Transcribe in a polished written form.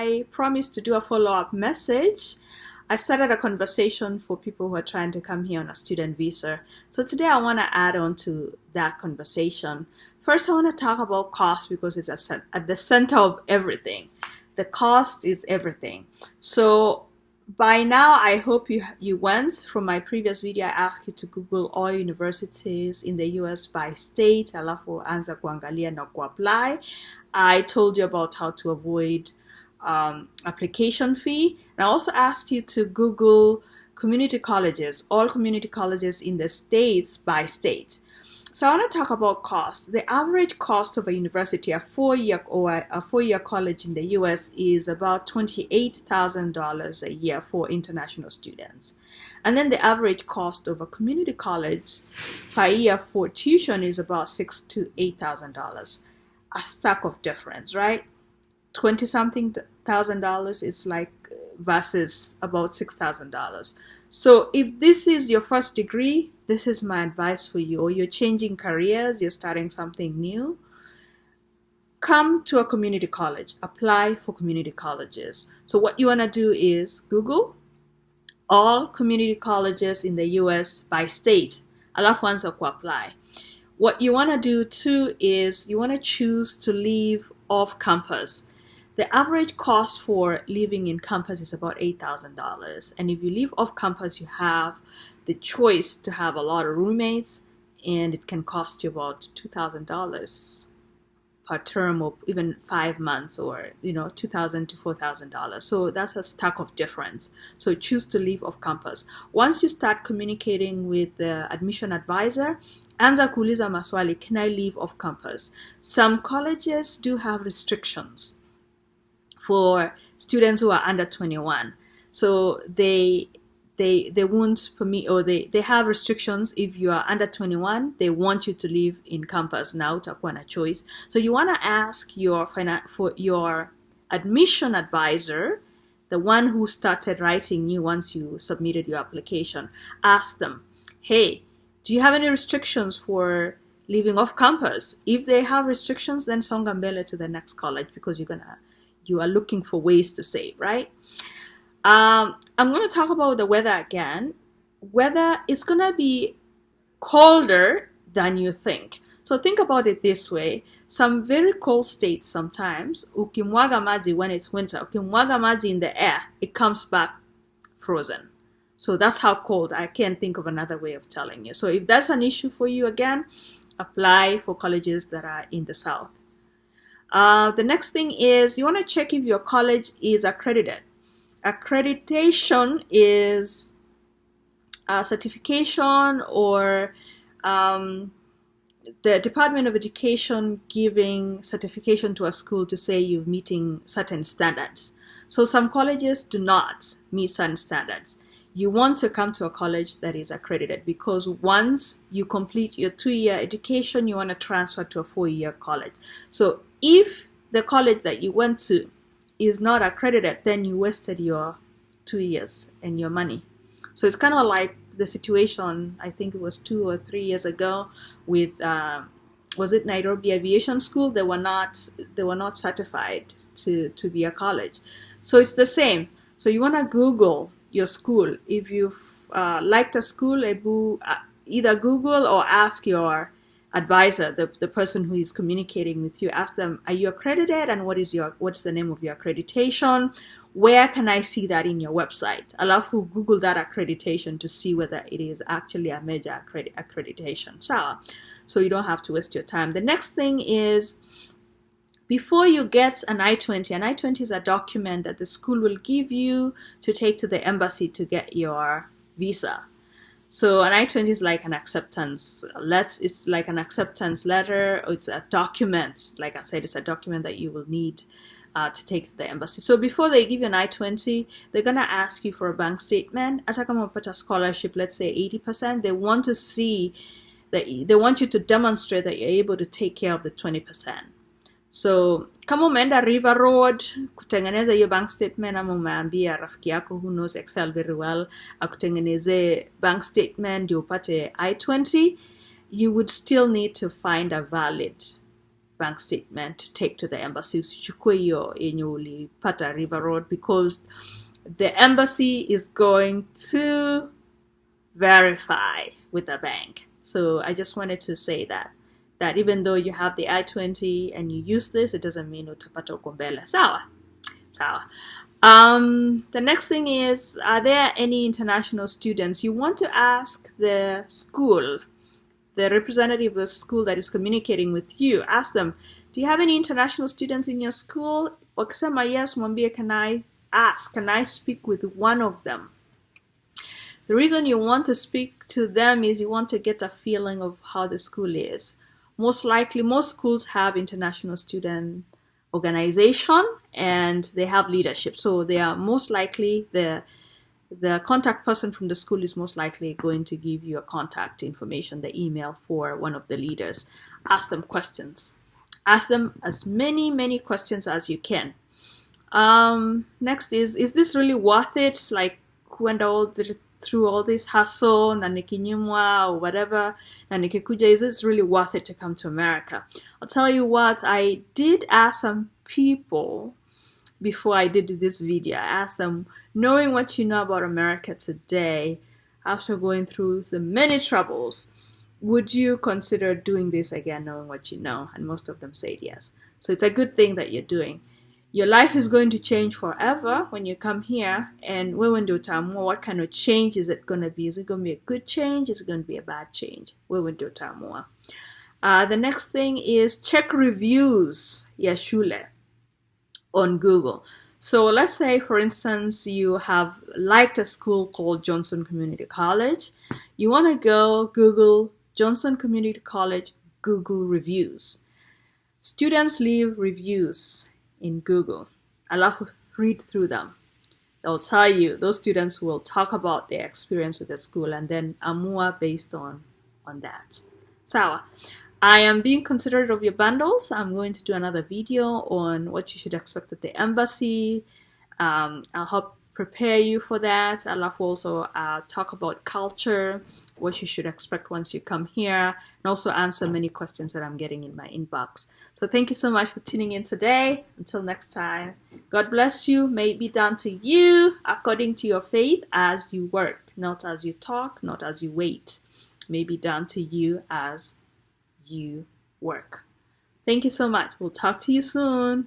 I promised to do a follow-up message. I started a conversation for people who are trying to come here on a student visa. So today I want to add on to that conversation. First, I want to talk about cost because it's at the center of everything. The cost is everything. So by now, I hope you went. From my previous video, I asked you to Google all universities in the US by state, alafu anza kuangalia na kuapply. I told you about how to avoid application fee. And I also asked you to Google community colleges, all community colleges in the states by state. So I want to talk about cost. The average cost of a university, a four-year college in the US, is about $28,000 a year for international students. And then the average cost of a community college per year for tuition is about $6,000 to $8,000. A stack of difference, right? 20-something thousand dollars is like versus about $6,000. So if this is your first degree, this is my advice for you. Or you're changing careers, you're starting something new, come to a community college, apply for community colleges. So what you want to do is Google all community colleges in the US by state, alafu anza kuapply. What you want to do too is you want to choose to live off campus. The average cost for living in campus is about $8,000. And if you live off campus, you have the choice to have a lot of roommates, and it can cost you about $2,000 per term, or even 5 months, or $2,000 to $4,000. So that's a stack of difference. So choose to live off campus. Once you start communicating with the admission advisor, anza kuuliza maswali, can I live off campus? Some colleges do have restrictions for students who are under 21. So they won't permit, or they have restrictions. If you are under 21, they want you to live in campus. Now utakuwa na choice. So you want to ask for your admission advisor, the one who started writing you once you submitted your application. Ask them, hey, do you have any restrictions for living off campus? If they have restrictions, then songa mbele to the next college, because you are looking for ways to save, right? I'm going to talk about the weather again. Weather is going to be colder than you think. So think about it this way. Some very cold states sometimes, ukimwaga maji when it's winter, ukimwaga maji in the air, it comes back frozen. So that's how cold. I can't think of another way of telling you. So if that's an issue for you, again, apply for colleges that are in the south. The next thing is you want to check if your college is accredited. Accreditation is a certification, or the Department of Education giving certification to a school to say you're meeting certain standards. So some colleges do not meet certain standards. You want to come to a college that is accredited, because once you complete your 2-year education, you want to transfer to a 4-year college. So if the college that you went to is not accredited, then you wasted your 2 years and your money. So it's kind of like the situation, I think it was 2 or 3 years ago with was it Nairobi Aviation School? They were not certified to be a college. So it's the same. So you want to Google your school. If you've liked a school, either Google or ask your advisor, the person who is communicating with you. Ask them, are you accredited, and what's the name of your accreditation? Where can I see that in your website? Alafu Google that accreditation to see whether it is actually a major accreditation. So you don't have to waste your time. The next thing is, before you get an I-20, an I-20 is a document that the school will give you to take to the embassy to get your visa. So an I-20 is like an acceptance. It's like an acceptance letter. It's a document. Like I said, it's a document that you will need to take to the embassy. So before they give you an I-20, they're going to ask you for a bank statement. Hata kama umepata scholarship, let's say 80%, they want to see that they want you to demonstrate that you're able to take care of the 20%. So kama umeenda River Road kutengeneza hiyo bank statement, ama umeambia rafiki yako who knows Excel very well akutengeneze bank statement ndio upate I-20, you would still need to find a valid bank statement to take to the embassy. Usichukue hiyo yenye ulipata River Road, because the embassy is going to verify with the bank. So I just wanted to say that even though you have the I-20 and you use this, it doesn't mean utapata uko mbele. Sawa. The next thing is, are there any international students? You want to ask the school, the representative of the school that is communicating with you. Ask them, do you have any international students in your school? Wakisema yes, mwambie, can I speak with one of them? The reason you want to speak to them is you want to get a feeling of how the school is. Most likely, most schools have international student organization and they have leadership. So they are most likely, the contact person from the school is most likely going to give you a contact information, the email for one of the leaders. Ask them questions. Ask them as many questions as you can. Next is this really worth it? Like, through all this hustle, na nikinyumwa or whatever, na nikikuja, is it really worth it to come to America? I'll tell you what, I did ask some people before I did this video. I asked them, knowing what you know about America today, after going through the many troubles, would you consider doing this again, knowing what you know? And most of them said yes. So it's a good thing that you're doing. Your life is going to change forever when you come here, and wewe ndio utaamua what kind of change is it going to be. Is it going to be a good change? Is it going to be a bad change? Wewe ndio utaamua. The next thing is check reviews ya shule on Google. So let's say, for instance, you have liked a school called Johnson Community College. You want to go Google Johnson Community College Google reviews. Students leave reviews in Google. Alafu read through them. They'll tell you, those students will talk about their experience with the school and then amua based on that. Sawa. I am being considerate of your bundles. I'm going to do another video on what you should expect at the embassy. I'll help prepare you for that. I'll also talk about culture, what you should expect once you come here, and also answer many questions that I'm getting in my inbox. So thank you so much for tuning in today. Until next time, God bless you. May it be done to you according to your faith as you work, not as you talk, not as you wait. May it be done to you as you work. Thank you so much. We'll talk to you soon.